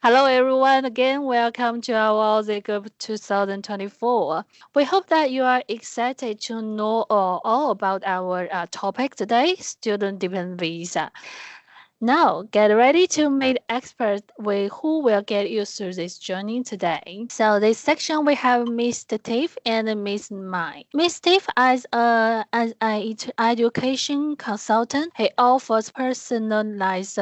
Hello everyone, again welcome to our 𝐬𝐧 Group 2024. We hope that you are excited to know all about our topic today, student-dependent visa. Now, get ready to meet experts who will get you through this journey today. So, this section we have Mr. Tiff and Miss Mai. Miss Tiff, as an education consultant, he offers personalized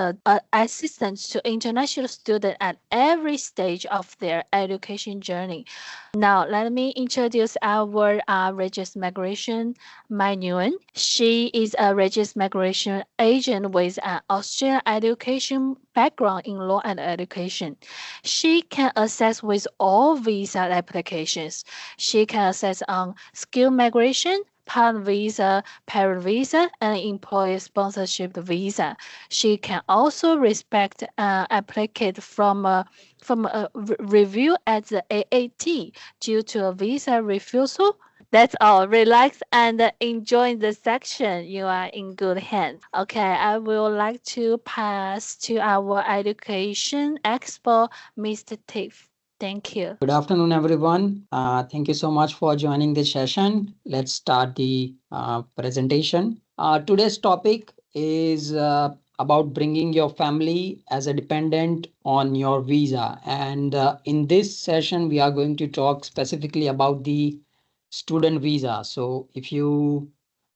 assistance to international students at every stage of their education journey. Now, let me introduce our registered migration, Mai Nguyen. She is a registered migration agent with an Australian education background in law and education. She can assess with all visa applications. She can assess on skill migration, partner visa, parent visa, and employer sponsorship visa. She can also respect applicant from a review at the AAT due to a visa refusal. That's all. Relax and enjoy the section. You are in good hands. Okay, I would like to pass to our education expert, Mr. Tiff. Thank you. Good afternoon, everyone. Thank you so much for joining this session. Let's start the presentation. Today's topic is about bringing your family as a dependent on your visa. And in this session, we are going to talk specifically about the student visa. So if you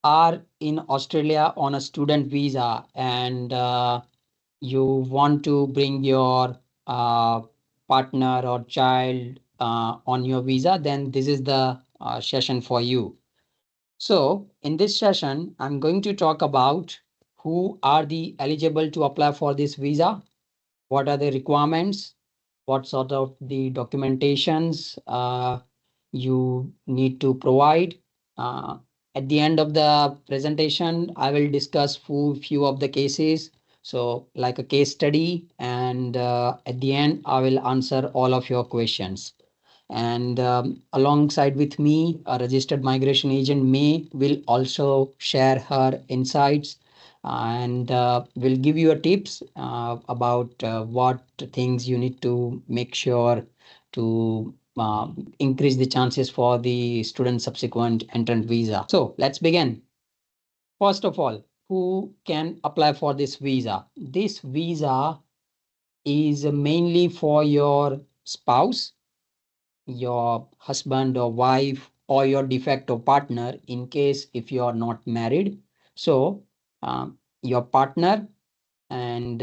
are in Australia on a student visa and you want to bring your partner or child on your visa, then this is the session for you. So in this session, I'm going to talk about who are the eligible to apply for this visa, what are the requirements, what sort of the documentations you need to provide. At the end of the presentation, I will discuss few of the cases. So like a case study, and at the end, I will answer all of your questions. And alongside with me, a registered migration agent, May, will also share her insights and will give you a tips about what things you need to make sure to increase the chances for the student subsequent entrant visa. So let's begin. First of all, who can apply for this visa? This visa is mainly for your spouse, your husband or wife, or your de facto partner in case if you are not married. So your partner and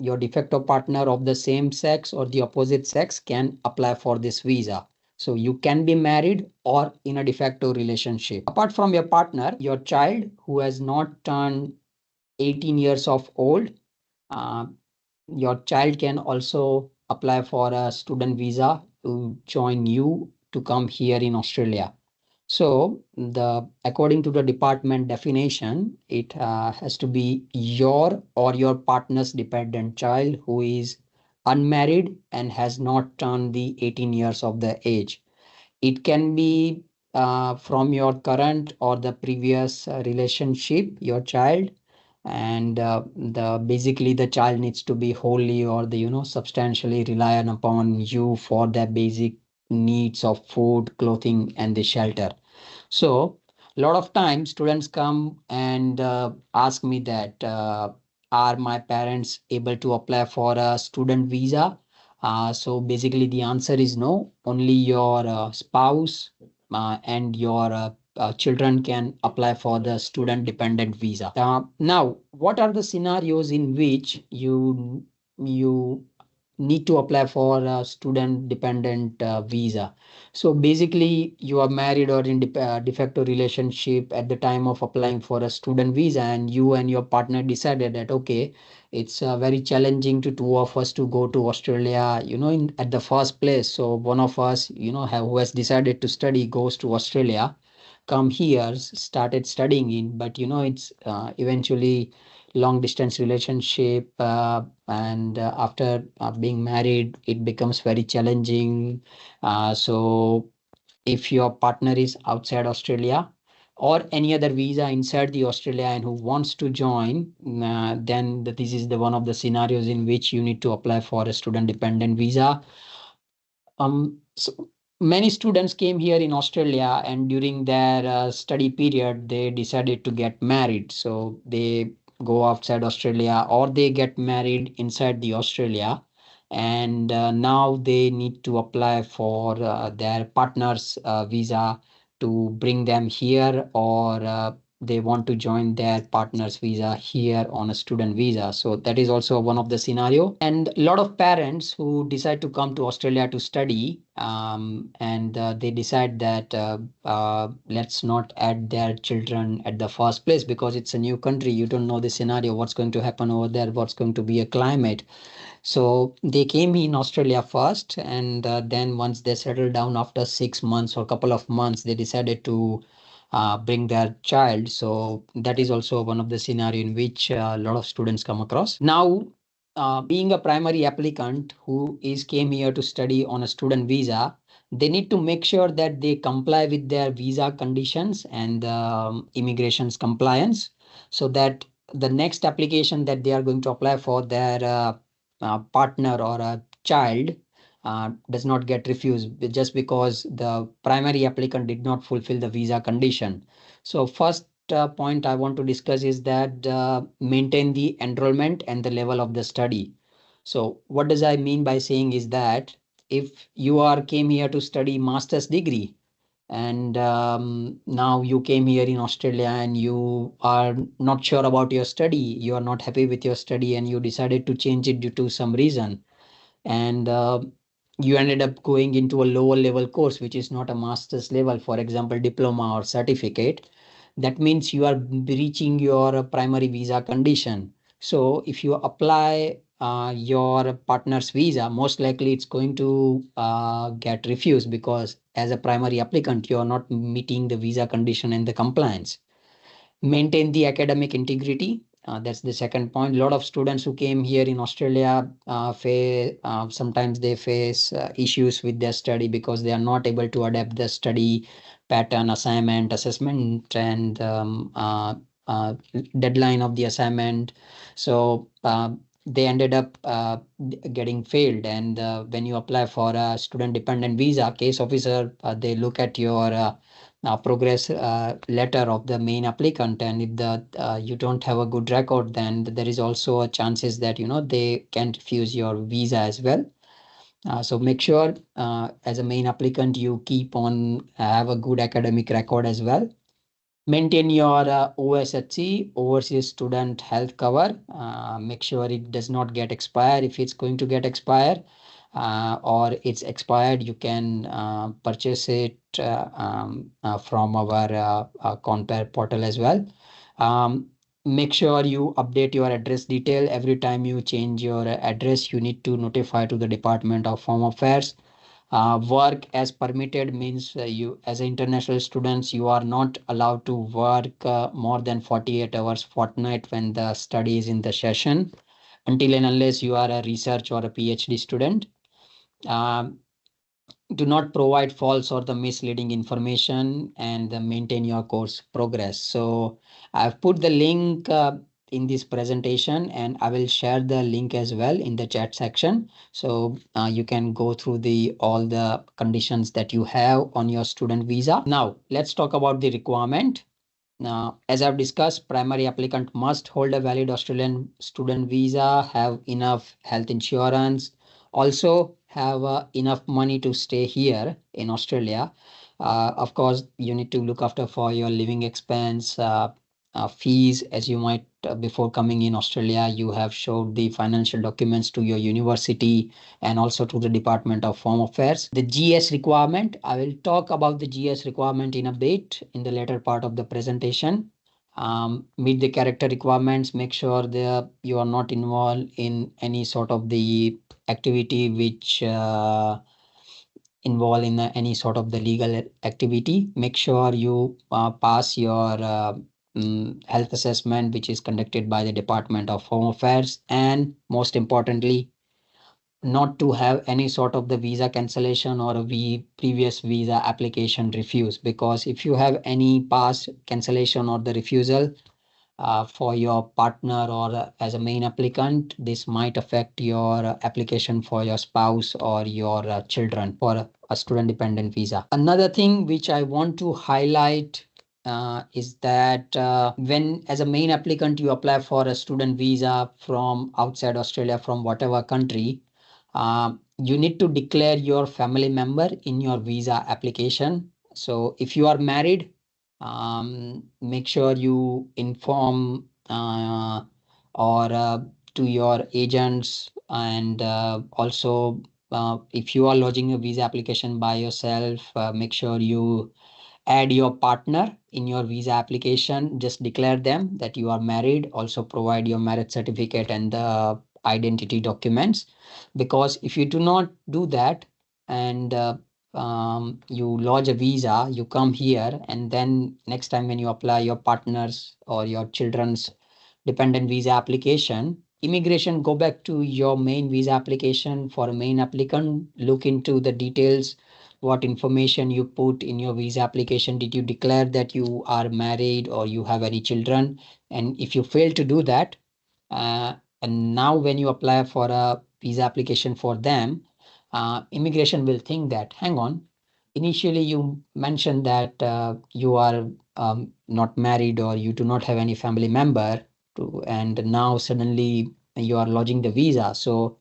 your de facto partner of the same sex or the opposite sex can apply for this visa. So you can be married or in a de facto relationship. Apart from your partner, your child who has not turned 18 years of old, your child can also apply for a student visa to join you to come here in Australia. So according to the department definition, it has to be your or your partner's dependent child who is unmarried and has not turned the 18 years of the age. It can be from your current or the previous relationship, your child, and basically the child needs to be wholly or substantially reliant upon you for their basic needs of food, clothing, and the shelter. So a lot of times students come and ask me that are my parents able to apply for a student visa? So basically the answer is no. Only your spouse and your children can apply for the student dependent visa. Now, what are the scenarios in which you need to apply for a student dependent visa? So basically you are married or in de facto relationship at the time of applying for a student visa, and you and your partner decided that okay, it's very challenging to two of us to go to Australia, at the first place. So one of us, who has decided to study goes to Australia, come here, started studying in, but it's eventually long distance relationship, and after being married, it becomes very challenging. So if your partner is outside Australia, or any other visa inside the Australia and who wants to join, then this is the one of the scenarios in which you need to apply for a student dependent visa. So many students came here in Australia, and during their study period, they decided to get married. So they go outside Australia or they get married inside the Australia. And now they need to apply for their partner's visa to bring them here, or they want to join their partner's visa here on a student visa. So that is also one of the scenario. And a lot of parents who decide to come to Australia to study, and they decide that let's not add their children at the first place because it's a new country. You don't know the scenario, what's going to happen over there, what's going to be a climate. So they came in Australia first, and then once they settled down after 6 months or a couple of months, they decided to bring their child. So that is also one of the scenario in which a lot of students come across. Now, being a primary applicant who came here to study on a student visa, they need to make sure that they comply with their visa conditions and immigration's compliance, so that the next application that they are going to apply for their partner or a child does not get refused just because the primary applicant did not fulfill the visa condition. So first point I want to discuss is that maintain the enrollment and the level of the study. So what does I mean by saying is that if you came here to study master's degree, and now you came here in Australia and you are not sure about your study, you are not happy with your study, and you decided to change it due to some reason, and you ended up going into a lower level course which is not a master's level, for example diploma or certificate. That means you are breaching your primary visa condition. So if you apply your partner's visa, most likely it's going to get refused because as a primary applicant you are not meeting the visa condition and the compliance. Maintain the academic integrity. That's the second point. A lot of students who came here in Australia sometimes they face issues with their study because they are not able to adapt the study pattern, assignment, assessment, and deadline of the assignment. So they ended up getting failed. And when you apply for a student dependent visa, case officer, they look at your progress letter of the main applicant, and if you don't have a good record, then there is also a chances that they can refuse your visa as well. So make sure as a main applicant you keep on have a good academic record as well. Maintain your OSHC, overseas student health cover. Make sure it does not get expired. If it's going to get expired or it's expired, you can purchase it from our Compare portal as well. Make sure you update your address detail. Every time you change your address, you need to notify to the Department of Home Affairs. Work as permitted means you as international students, you are not allowed to work more than 48 hours fortnight when the study is in the session, until and unless you are a research or a PhD student. Do not provide false or the misleading information, and maintain your course progress. So I've put the link in this presentation, and I will share the link as well in the chat section. So you can go through all the conditions that you have on your student visa. Now let's talk about the requirement. Now, as I've discussed, primary applicant must hold a valid Australian student visa, have enough health insurance, also have enough money to stay here in Australia. Of course, you need to look after for your living expense, fees, as you might before coming in Australia, you have showed the financial documents to your university and also to the Department of Home Affairs. The GS requirement, I will talk about the GS requirement in a bit in the later part of the presentation. Meet the character requirements, make sure that you are not involved in any sort of the activity which involved in any sort of the legal activity. Make sure you pass your health assessment which is conducted by the Department of Home Affairs, and most importantly not to have any sort of the visa cancellation or a previous visa application refuse, because if you have any past cancellation or the refusal for your partner or as a main applicant, this might affect your application for your spouse or your children for a student dependent visa. Another thing which I want to highlight is that when as a main applicant you apply for a student visa from outside Australia, from whatever country, you need to declare your family member in your visa application. So if you are married, make sure you inform or to your agents, and also if you are lodging a visa application by yourself, make sure you add your partner in your visa application. Just declare them that you are married. Also provide your marriage certificate and the identity documents, because if you do not do that and you lodge a visa, you come here, and then next time when you apply your partner's or your children's dependent visa application, immigration go back to your main visa application for a main applicant, look into the details, what information you put in your visa application. Did you declare that you are married or you have any children? And if you fail to do that, uh, and now when you apply for a visa application for them, immigration will think that, hang on, initially you mentioned that you are not married or you do not have any family member to, and now suddenly you are lodging the visa. So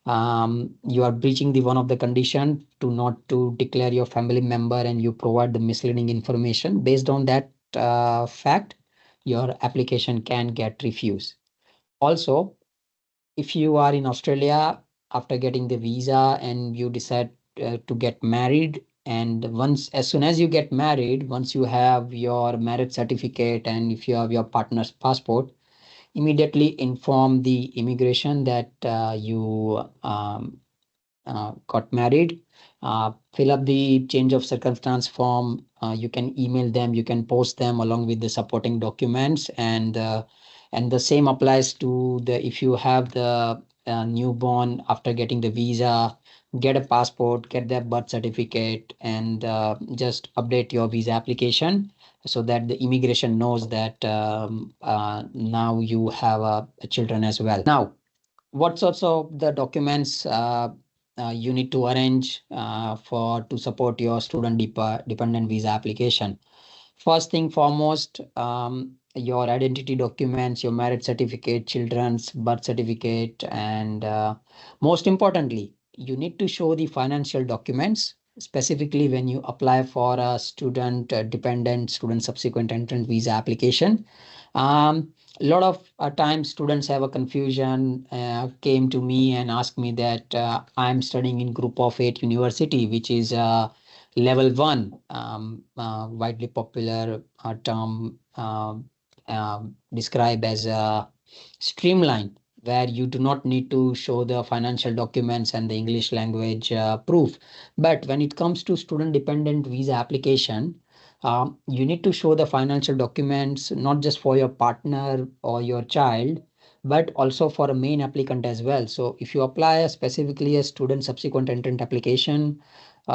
you are breaching the one of the condition to not to declare your family member, and you provide the misleading information. Based on that fact, your application can get refused. Also, if you are in Australia after getting the visa and you decide to get married, and once as soon as you get married, once you have your marriage certificate and if you have your partner's passport, immediately inform the immigration that you got married. Fill up the change of circumstance form. You can email them, you can post them along with the supporting documents, and the same applies to the if you have the newborn after getting the visa, get a passport, get their birth certificate, and just update your visa application so that the immigration knows that now you have children as well. Now, what sorts of the documents you need to arrange for to support your student dependent visa application? First thing foremost, your identity documents, your marriage certificate, children's birth certificate, and most importantly, you need to show the financial documents, specifically when you apply for a student dependent student subsequent entrant visa application. A lot of times students have a confusion, came to me and asked me that I'm studying in group of 8 university, which is level 1, widely popular term described as streamline, where you do not need to show the financial documents and the English language proof. But when it comes to student dependent visa application, you need to show the financial documents not just for your partner or your child, but also for a main applicant as well. So if you apply specifically a student subsequent entrant application,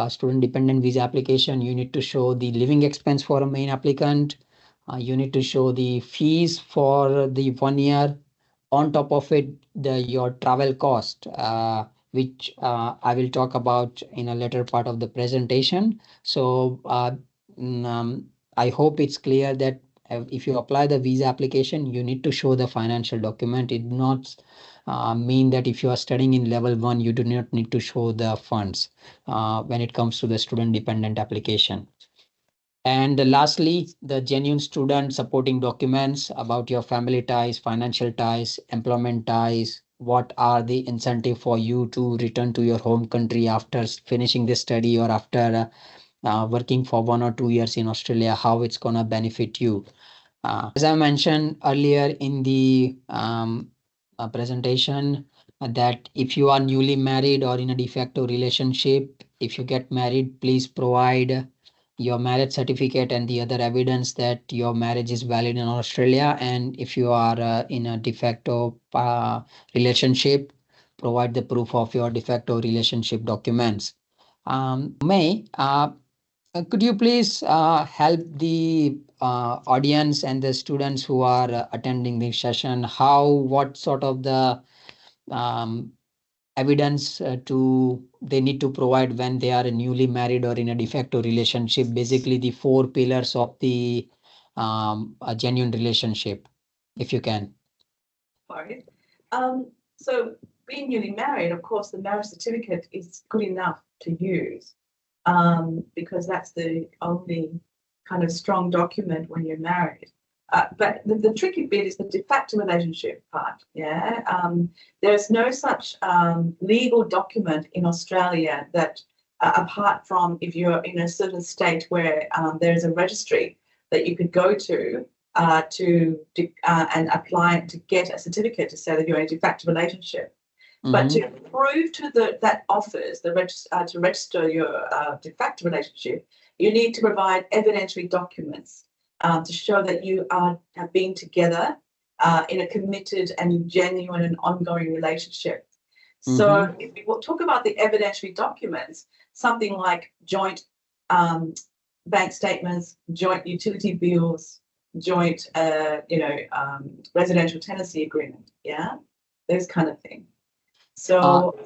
student dependent visa application, you need to show the living expense for a main applicant. You need to show the fees for the 1 year. On top of it, your travel cost, which I will talk about in a later part of the presentation. So I hope it's clear that if you apply the visa application, you need to show the financial document. It not mean that if you are studying in level 1, you do not need to show the funds when it comes to the student dependent application. And lastly, the genuine student supporting documents about your family ties, financial ties, employment ties. What are the incentive for you to return to your home country after finishing the study or after working for 1 or 2 years in Australia? How it's gonna benefit you? As I mentioned earlier in the presentation, that if you are newly married or in a de facto relationship, if you get married, please provide your marriage certificate and the other evidence that your marriage is valid in Australia. And if you are in a de facto relationship, provide the proof of your de facto relationship documents. May, could you please help the audience and the students who are attending this session, what sort of the evidence they need to provide when they are newly married or in a de facto relationship, basically the 4 pillars of the a genuine relationship, if you can. Sorry. So being newly married, of course, the marriage certificate is good enough to use because that's the only kind of strong document when you're married. But the tricky bit is the de facto relationship part. Yeah, there's no such legal document in Australia that, apart from if you're in a certain state where there is a registry that you could go to and apply to get a certificate to say that you're in a de facto relationship. Mm-hmm. But to prove to that office to register your de facto relationship, you need to provide evidentiary documents to show that you have been together in a committed and genuine and ongoing relationship. Mm-hmm. So if we talk about the evidentiary documents, something like joint bank statements, joint utility bills, joint residential tenancy agreement, yeah, those kind of things. So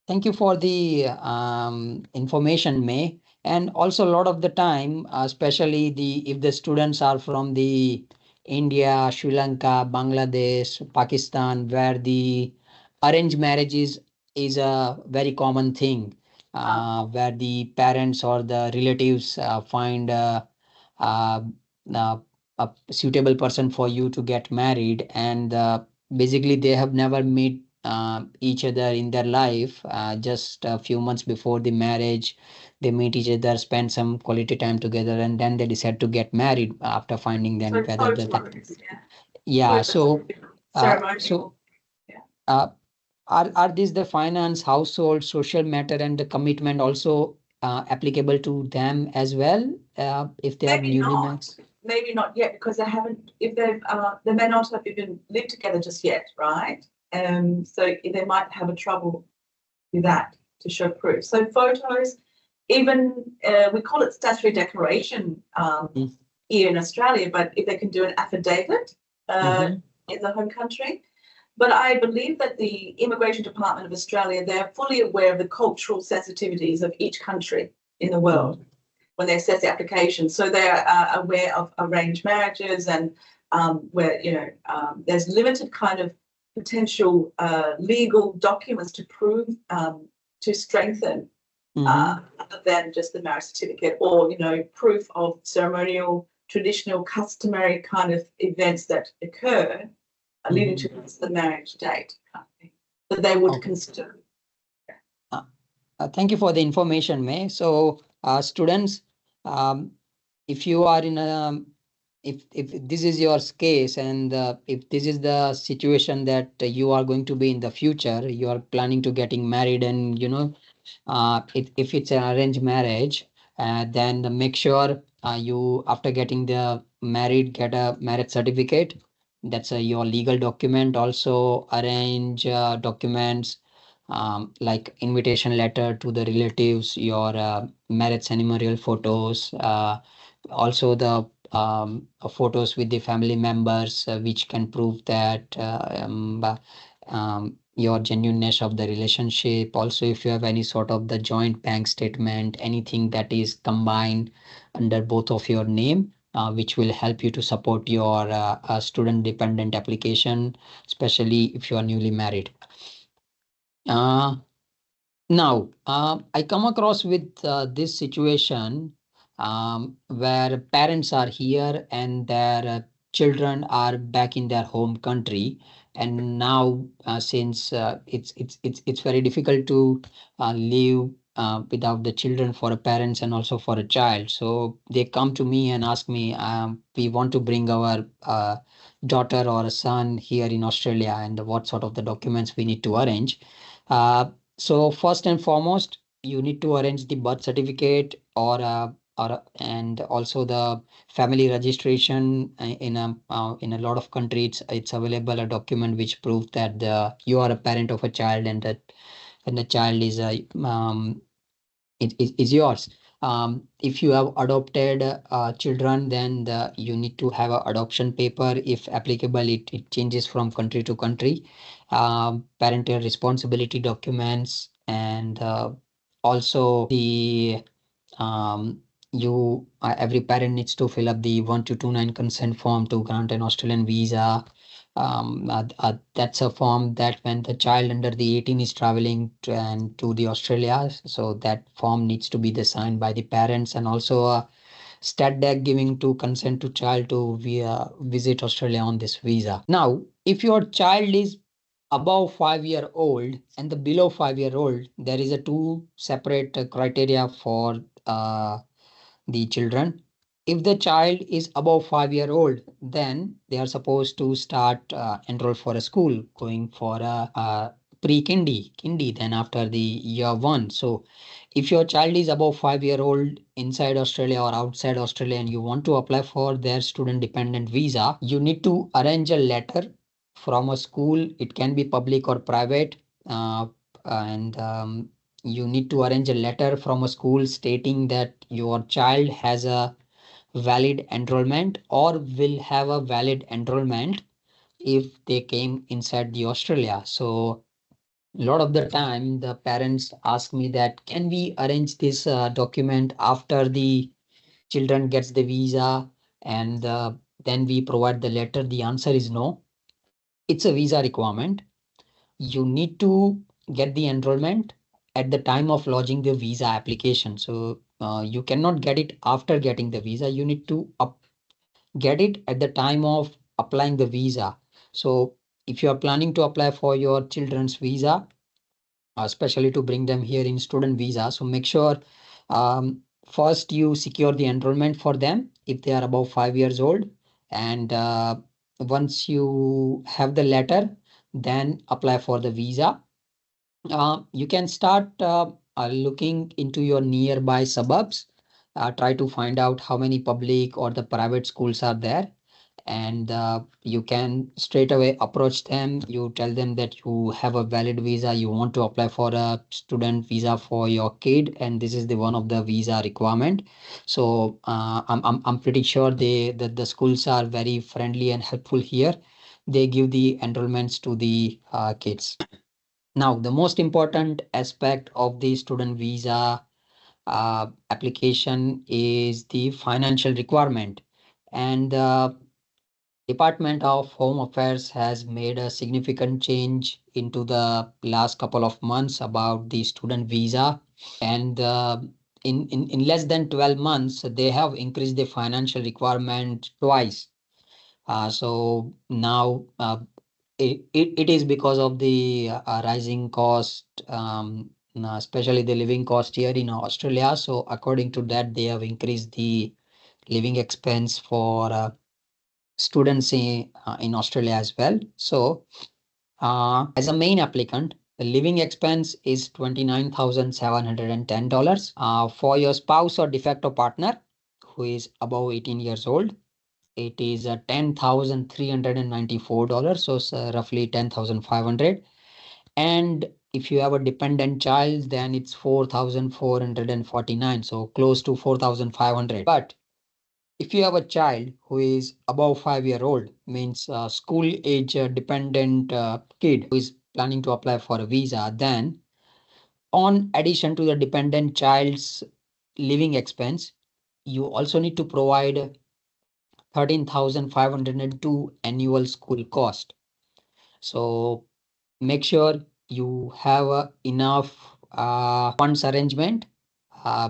thank you for the information, May. And also a lot of the time, especially if the students are from the India, Sri Lanka, Bangladesh, Pakistan, where the arranged marriage is a very common thing, where the parents or the relatives find a suitable person for you to get married, and basically they have never met each other in their life. Just a few months before the marriage, they meet each other, spend some quality time together, and then they decide to get married after finding them Are these the finance, household, social matter, and the commitment also applicable to them as well? If they are newly married? Maybe not yet, because they haven't. If they may not have even lived together just yet, right? So they might have a trouble with that to show proof. So photos, even we call it statutory declaration here in Australia, but if they can do an affidavit in the home country. But I believe that the Immigration Department of Australia, they're fully aware of the cultural sensitivities of each country in the world when they assess the application. So they're aware of arranged marriages and where, there's limited kind of potential legal documents to prove, to strengthen other than just the marriage certificate or, proof of ceremonial, traditional, customary kind of events that occur leading to the marriage date kind of thing, that they would consider. Thank you for the information, May. So, students, if you are in a, if this is your case, and if this is the situation that you are going to be in the future, you are planning to getting married, and if it's an arranged marriage, then make sure you, after getting the married, get a marriage certificate. That's your legal document. Also arrange documents like invitation letter to the relatives, your marriage ceremonial photos, also the photos with the family members, which can prove that your genuineness of the relationship. Also, if you have any sort of the joint bank statement, anything that is combined under both of your name, which will help you to support your student dependent application, especially if you are newly married. Now, I come across with this situation where parents are here and their children are back in their home country, and now since it's very difficult to live without the children for a parents and also for a child. So they come to me and ask me, we want to bring our daughter or a son here in Australia, and what sort of the documents we need to arrange. So first and foremost, you need to arrange the birth certificate or and also the family registration in a lot of countries. It's available a document which proves that you are a parent of a child and that and the child is is yours. If you have adopted children, then you need to have an adoption paper. If applicable, it changes from country to country. Parental responsibility documents, and also the every parent needs to fill up the 1229 consent form to grant an Australian visa. That's a form that when the child under the 18 is traveling to the Australia, so that form needs to be signed by the parents, and also a stat deck giving to consent to child to visit Australia on this visa. Now, if your child is above 5 year old and the below 5 year old, there is a two separate criteria for the children. If the child is above 5 year old, then they are supposed to start enroll for a school, going for a pre-kindy, then after the year one. So if your child is above 5 year old inside Australia or outside Australia and you want to apply for their student dependent visa, you need to arrange a letter from a school. It can be public or private, and you need to arrange a letter from a school stating that your child has a valid enrollment or will have a valid enrollment if they came inside the Australia. So a lot of the time the parents ask me that can we arrange this document after the children gets the visa, and then we provide the letter. The answer is no. It's a visa requirement. You need to get the enrollment at the time of lodging the visa application. So you cannot get it after getting the visa. You need to get it at the time of applying the visa. So if you are planning to apply for your children's visa, especially to bring them here in student visa, so make sure first you secure the enrollment for them if they are above 5 years old. And once you have the letter, then apply for the visa. You can start looking into your nearby suburbs. Try to find out how many public or the private schools are there, and you can straight away approach them. You tell them that you have a valid visa, you want to apply for a student visa for your kid, and this is the one of the visa requirement. So I'm pretty sure that the schools are very friendly and helpful here. They give the enrollments to the kids. Now, the most important aspect of the student visa application is the financial requirement. And the Department of Home Affairs has made a significant change into the last couple of months about the student visa. And in less than 12 months, they have increased the financial requirement twice. So now it is because of the rising cost, especially the living cost here in Australia. So according to that, they have increased the living expense for students in Australia as well. So as a main applicant, the living expense is $29,710. For your spouse or de facto partner who is above 18 years old, it is $10,394, so roughly 10,500. And if you have a dependent child, then it's 4,449, so close to 4,500. But if you have a child who is above 5 year old, means school age dependent kid who is planning to apply for a visa, then on addition to the dependent child's living expense, you also need to provide 13,502 annual school cost. So make sure you have enough funds arrangement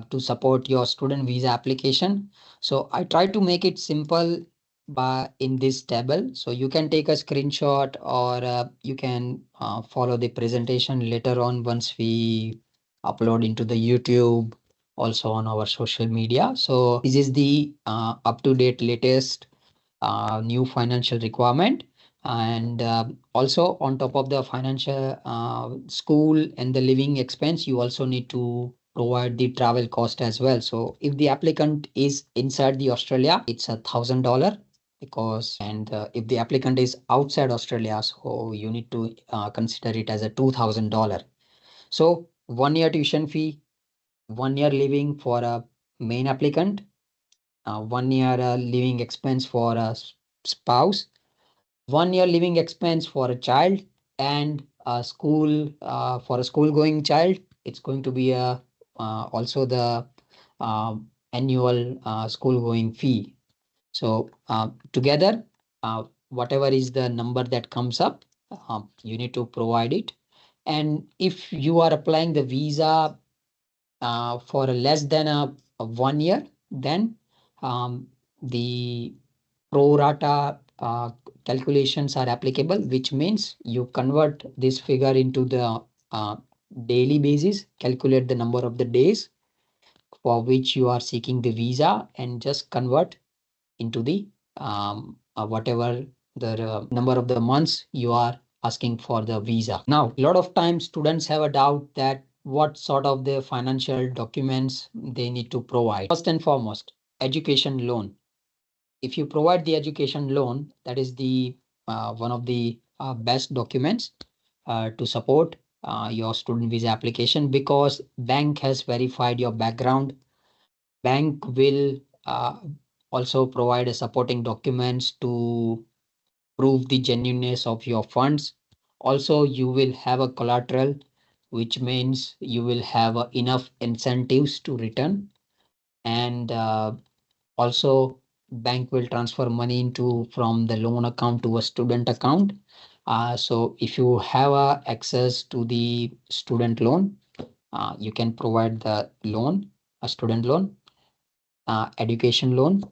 to support your student visa application. So I try to make it simple in this table. So you can take a screenshot, or you can follow the presentation later on once we upload into the YouTube, also on our social media. So this is the up-to-date latest new financial requirement. And also on top of the financial school and the living expense, you also need to provide the travel cost as well. So if the applicant is inside the Australia, it's $1,000 because, and if the applicant is outside Australia, so you need to consider it as a $2,000. So 1 year tuition fee, 1 year living for a main applicant, 1 year living expense for a spouse, 1 year living expense for a child, and a school for a school going child. It's going to be a also the annual school going fee. So together, whatever is the number that comes up, you need to provide it. And if you are applying the visa for less than a 1 year, then the pro rata calculations are applicable, which means you convert this figure into the daily basis, calculate the number of the days for which you are seeking the visa, and just convert into the whatever the number of the months you are asking for the visa. Now, a lot of times students have a doubt that what sort of the financial documents they need to provide. First and foremost, education loan. If you provide the education loan, that is the one of the best documents to support your student visa application, because bank has verified your background. Bank will also provide a supporting documents to prove the genuineness of your funds. Also, you will have a collateral, which means you will have enough incentives to return. And also, bank will transfer money into from the loan account to a student account. So if you have access to the student loan, you can provide the loan, a student loan, education loan.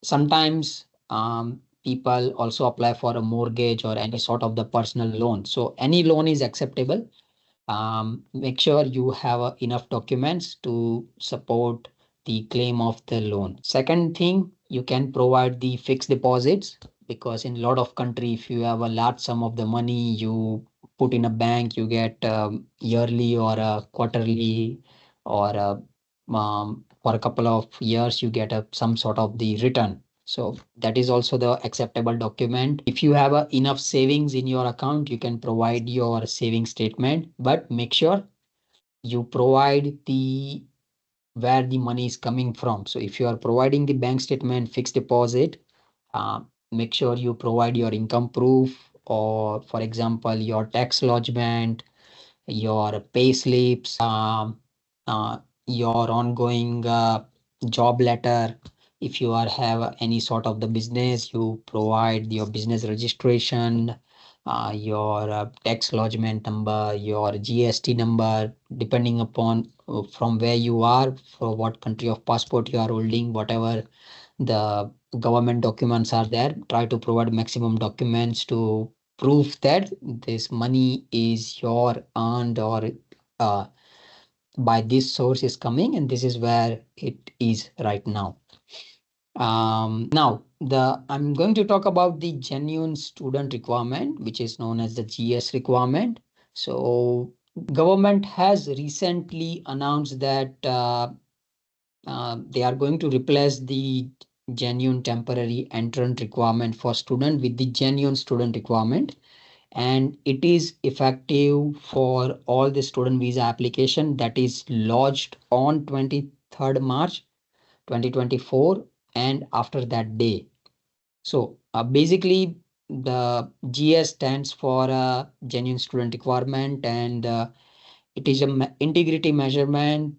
Sometimes people also apply for a mortgage or any sort of the personal loan. So any loan is acceptable. Make sure you have enough documents to support the claim of the loan. Second thing, you can provide the fixed deposits, because in a lot of country, if you have a large sum of the money you put in a bank, you get yearly or quarterly, or for a couple of years you get some sort of the return. So that is also the acceptable document. If you have enough savings in your account, you can provide your saving statement, but make sure you provide the where the money is coming from. So if you are providing the bank statement, fixed deposit, make sure you provide your income proof, or for example, your tax lodgement, your pay slips, your ongoing job letter. If you are have any sort of the business, you provide your business registration, your tax lodgement number, your GST number, depending upon from where you are, for what country of passport you are holding, whatever the government documents are there. Try to provide maximum documents to prove that this money is your earned, or by this source is coming, and this is where it is right now. Now I'm going to talk about the genuine student requirement, which is known as the GS requirement. So government has recently announced that they are going to replace the genuine temporary entrant requirement for student with the genuine student requirement, and it is effective for all the student visa application that is lodged on 23rd March 2024 and after that day. So basically the GS stands for genuine student requirement, and it is a integrity measurement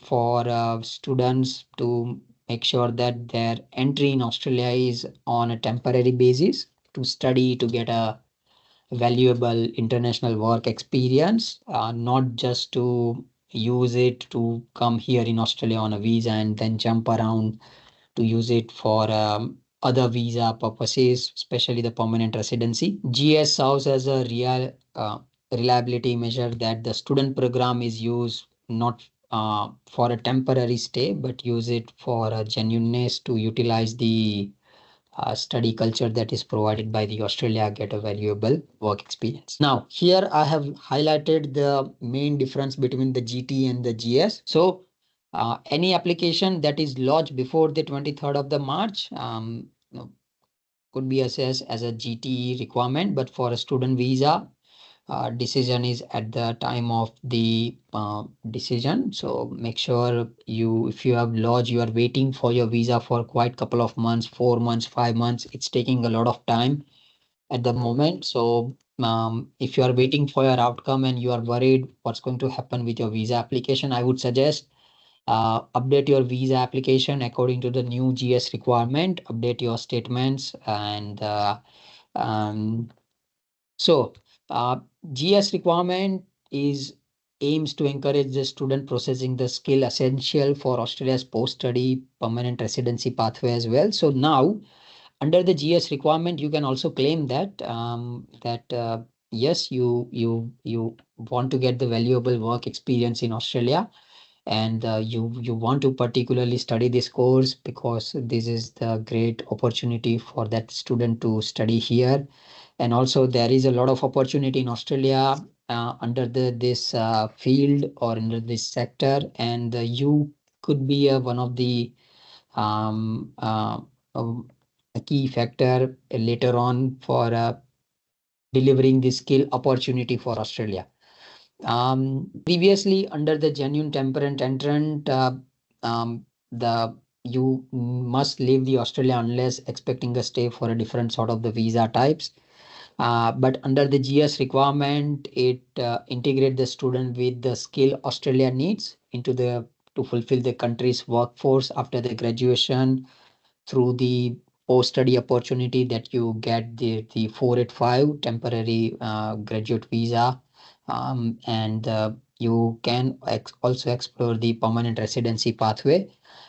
for students to make sure that their entry in Australia is on a temporary basis to study, to get a valuable international work experience, not just to use it to come here in Australia on a visa and then jump around to use it for other visa purposes, especially the permanent residency. GS serves as a real reliability measure that the student program is used not for a temporary stay, but use it for a genuineness to utilize the study culture that is provided by the Australia get a valuable work experience. Now, here I have highlighted the main difference between the GT and the GS. So any application that is lodged before the 23rd of the March could be assessed as a GT requirement, but for a student visa, decision is at the time of the decision. So make sure if you have lodged, you are waiting for your visa for quite couple of months, 4 months, 5 months. It's taking a lot of time at the moment. So if you are waiting for your outcome and you are worried what's going to happen with your visa application, I would suggest update your visa application according to the new GS requirement, update your statements, and so GS requirement aims to encourage the student processing the skill essential for Australia's post-study permanent residency pathway as well. So now, under the GS requirement, you can also claim that yes, you want to get the valuable work experience in Australia, and you want to particularly study this course because this is the great opportunity for that student to study here. And also there is a lot of opportunity in Australia under this field or under this sector, and you could be one of the a key factor later on for delivering this skill opportunity for Australia. Previously, under the genuine temperament entrant, you must leave the Australia unless expecting a stay for a different sort of the visa types. But under the GS requirement, it integrate the student with the skill Australia needs to fulfill the country's workforce after the graduation through the post-study opportunity that you get the 485 temporary graduate visa, and you can also explore the permanent residency pathway.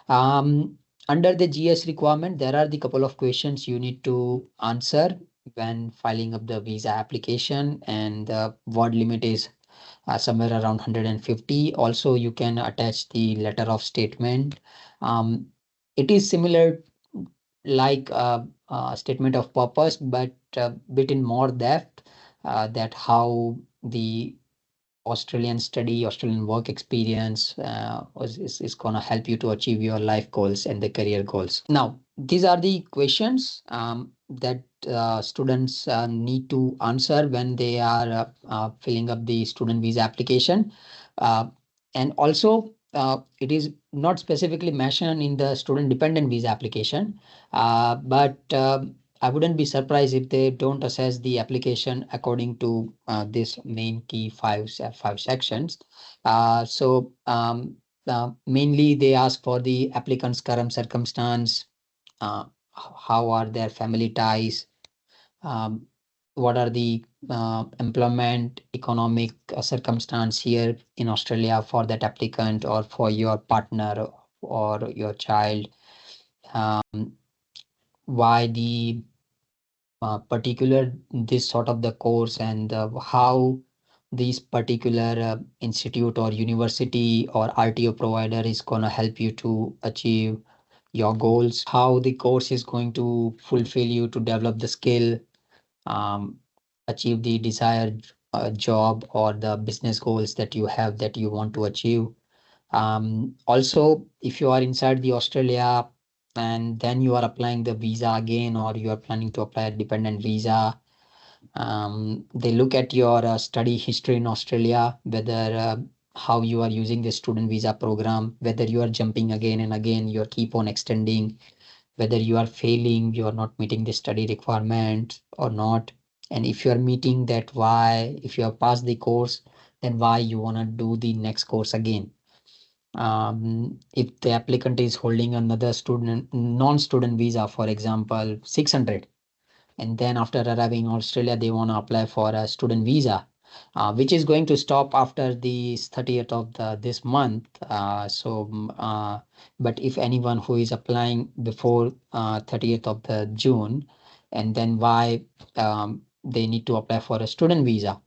Under the GS requirement, there are the couple of questions you need to answer when filing up the visa application, and the word limit is somewhere around 150. Also, you can attach the letter of statement. It is similar like a statement of purpose, but a bit in more depth that how the Australian work experience is going to help you to achieve your life goals and the career goals. Now, these are the questions that students need to answer when they are filling up the student visa application. And also, it is not specifically mentioned in the student dependent visa application, but I wouldn't be surprised if they don't assess the application according to this main key five sections. Mainly they ask for the applicant's current circumstance, how are their family ties, what are the employment, economic circumstance here in Australia for that applicant or for your partner or your child, why the particular this sort of the course, and how this particular institute or university or RTO provider is going to help you to achieve your goals, how the course is going to fulfill you to develop the skill, achieve the desired job or the business goals that you have that you want to achieve. Also, if you are inside the Australia and then you are applying the visa again, or you are planning to apply a dependent visa, they look at your study history in Australia, whether how you are using the student visa program, whether you are jumping again and again, you keep on extending, whether you are failing, you are not meeting the study requirement or not. And if you are meeting that, why? If you have passed the course, then why you want to do the next course again? If the applicant is holding another non-student visa, for example, 600, and then after arriving in Australia, they want to apply for a student visa, which is going to stop after the 30th of this month. But if anyone who is applying before 30th of the June, and then why they need to apply for a student visa?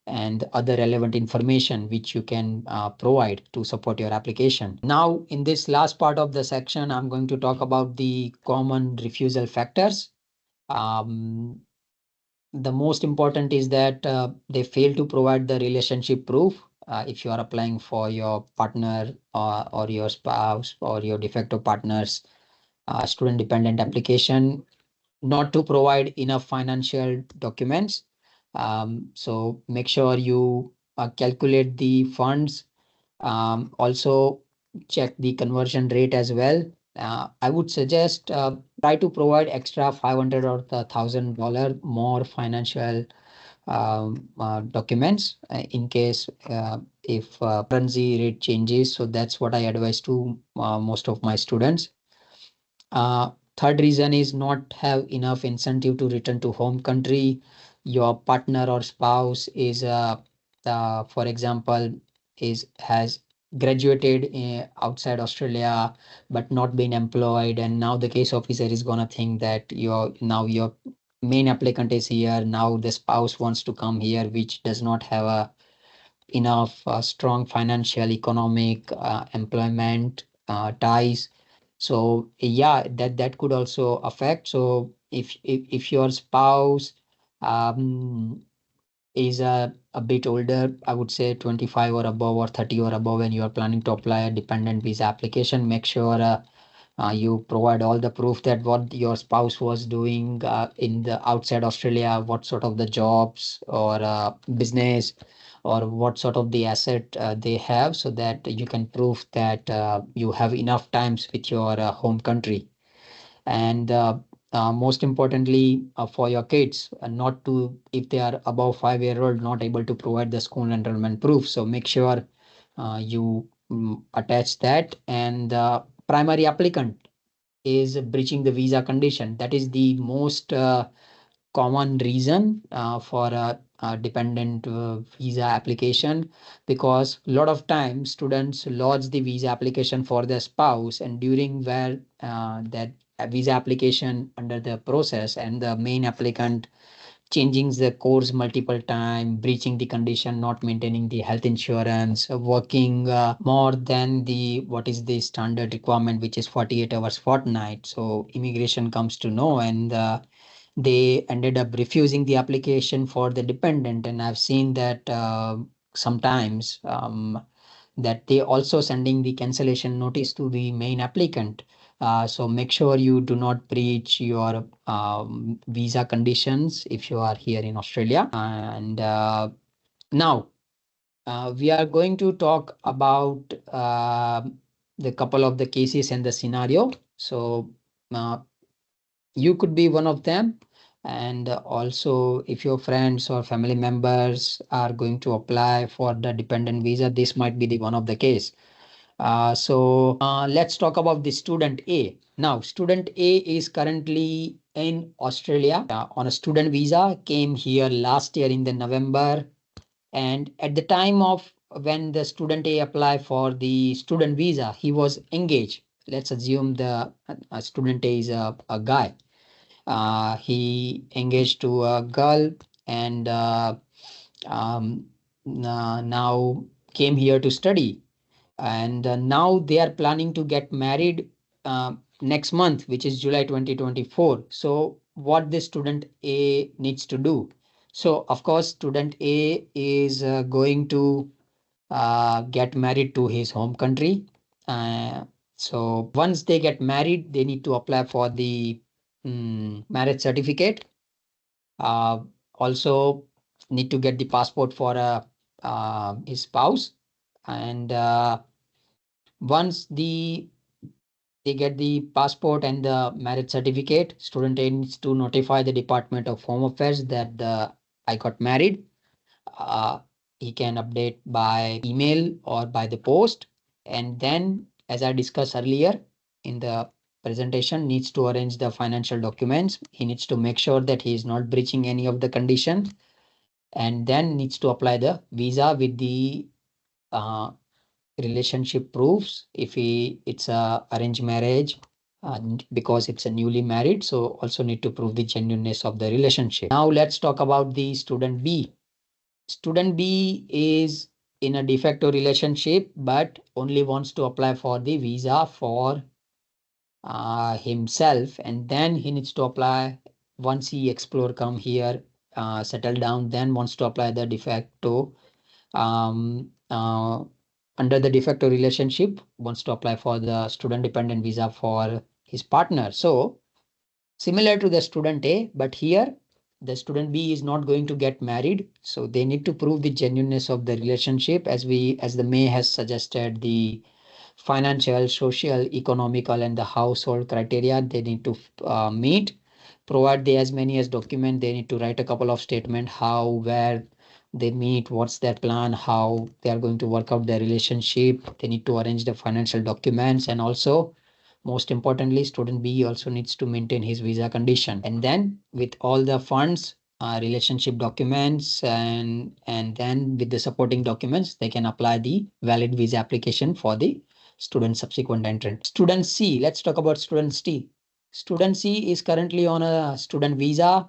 and other relevant information which you can provide to support your application. Now, in this last part of the section, I'm going to talk about the common refusal factors. The most important is that they fail to provide the relationship proof. If you are applying for your partner or your spouse or your de facto partner's student dependent application, not to provide enough financial documents. So make sure you calculate the funds. Also check the conversion rate as well. I would suggest try to provide extra $500 or $1,000 more financial documents in case if currency rate changes. So that's what I advise to most of my students. Third reason is not have enough incentive to return to home country. Your partner or spouse is, for example, has graduated outside Australia but not been employed, and now the case officer is gonna think that your main applicant is here. Now the spouse wants to come here, which does not have a enough strong financial, economic, employment ties. So yeah, that could also affect. So if your spouse is a bit older, I would say 25 or above or 30 or above, and you are planning to apply a dependent visa application, make sure you provide all the proof that what your spouse was doing in the outside Australia, what sort of the jobs or business or what sort of the asset they have, so that you can prove that you have enough times with your home country. And most importantly, for your kids, not to, if they are above 5 year old, not able to provide the school enrollment proof. So make sure you attach that. And primary applicant is breaching the visa condition. That is the most common reason for a dependent visa application, because a lot of times students lodge the visa application for their spouse, and during where that visa application under the process, and the main applicant changing the course multiple times, breaching the condition, not maintaining the health insurance, working more than the what is the standard requirement, which is 48 hours fortnight. So immigration comes to know, and they ended up refusing the application for the dependent. And I've seen that sometimes that they also sending the cancellation notice to the main applicant. So make sure you do not breach your visa conditions if you are here in Australia. And now we are going to talk about the couple of the cases and the scenario. So you could be one of them. And also, if your friends or family members are going to apply for the dependent visa, this might be the one of the case. So let's talk about the student A. Now, student A is currently in Australia on a student visa, came here last year in the November. And at the time of when the student A applied for the student visa, he was engaged. Let's assume the student A is a guy. He engaged to a girl, and now came here to study. And now they are planning to get married next month, which is July 2024. So what this student A needs to do? So of course, student A is going to get married to his home country. So once they get married, they need to apply for the marriage certificate. Also need to get the passport for his spouse. And once they get the passport and the marriage certificate, student A needs to notify the Department of Home Affairs that I got married. He can update by email or by the post. And then, as I discussed earlier in the presentation, needs to arrange the financial documents. He needs to make sure that he is not breaching any of the conditions, and then needs to apply the visa with the relationship proofs. If it's a arranged marriage, because it's a newly married, so also need to prove the genuineness of the relationship. Now let's talk about the student B. Student B is in a de facto relationship, but only wants to apply for the visa for himself, and then he needs to apply once he explore, come here, settle down, then wants to apply the de facto under the de facto relationship, wants to apply for the student dependent visa for his partner. So similar to the student A, but here the student B is not going to get married. So they need to prove the genuineness of the relationship as the May has suggested the financial, social, economical, and the household criteria they need to meet. Provide the as many as document. They need to write a couple of statement, how, where they meet, what's their plan, how they are going to work out their relationship. They need to arrange the financial documents, and also most importantly, student B also needs to maintain his visa condition. And then with all the funds, relationship documents, and then with the supporting documents, they can apply the valid visa application for the student subsequent entrant. Student C, let's talk about student C. Student C is currently on a student visa.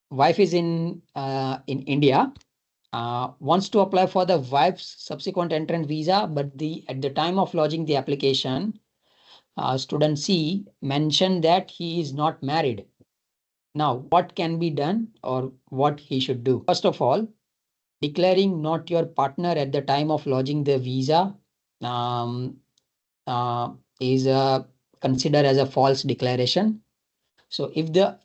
Wife is in India. Wants to apply for the wife's subsequent entrant visa, but at the time of lodging the application, student C mentioned that he is not married. Now, what can be done or what he should do? First of all, declaring not your partner at the time of lodging the visa is considered as a false declaration. So if the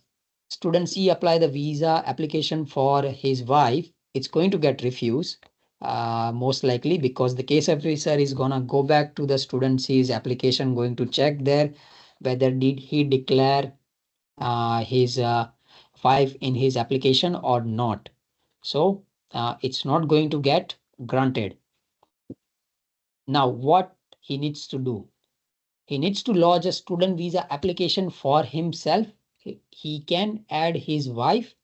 student C apply the visa application for his wife, it's going to get refused. Most likely because the case officer is gonna go back to the student C's application, going to check there whether did he declare his wife in his application or not. So it's not going to get granted. Now what he needs to do? He needs to lodge a student visa application for himself. He can add his wife.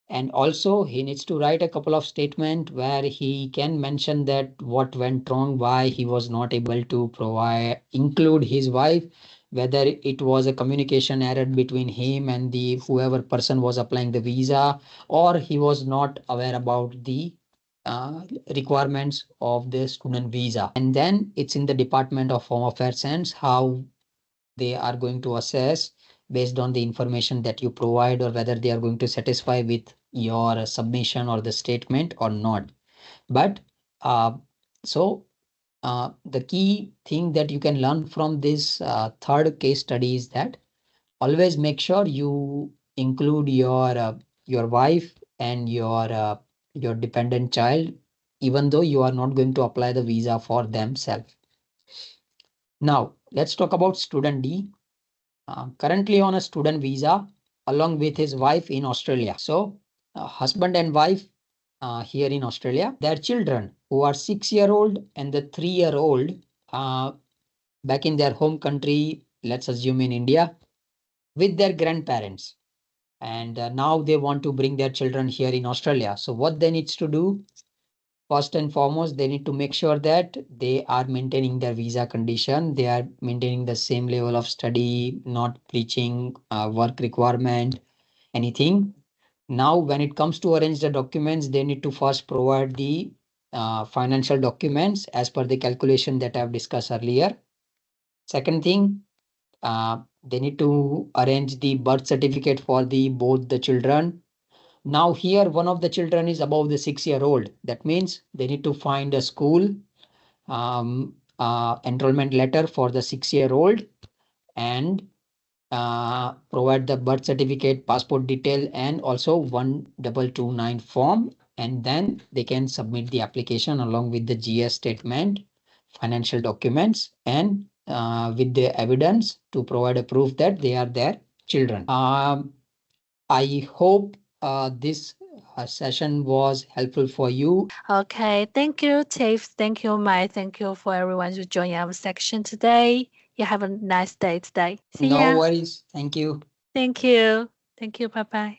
And also he needs to write a couple of statements where he can mention that what went wrong, why he was not able to include his wife, whether it was a communication error between him and the whoever person was applying the visa, or he was not aware about the requirements of the student visa. And then it's in the Department of Home Affairs hands how they are going to assess based on the information that you provide, or whether they are going to satisfy with your submission or the statement or not. But the key thing that you can learn from this third case study is that always make sure you include your wife and your dependent child, even though you are not going to apply the visa for themselves. Now let's talk about student D. Currently on a student visa along with his wife in Australia. So husband and wife here in Australia, their children who are 6-year-old and the 3-year-old back in their home country, let's assume in India, with their grandparents. And now they want to bring their children here in Australia. So what they need to do? First and foremost, they need to make sure that they are maintaining their visa condition. They are maintaining the same level of study, not breaching work requirement, anything. Now, when it comes to arrange the documents, they need to first provide the financial documents as per the calculation that I've discussed earlier. Second thing, they need to arrange the birth certificate for both the children. Now here, one of the children is above the 6-year-old. That means they need to find a school enrollment letter for the 6-year-old and provide the birth certificate, passport detail, and also 1229 form. And then they can submit the application along with the GS statement, financial documents, and with the evidence to provide a proof that they are their children. I hope this session was helpful for you. Okay, thank you, Tirth. Thank you, Mai. Thank you for everyone who joined our section today. You have a nice day today. See ya. No worries. Thank you. Thank you. Thank you. Bye-bye.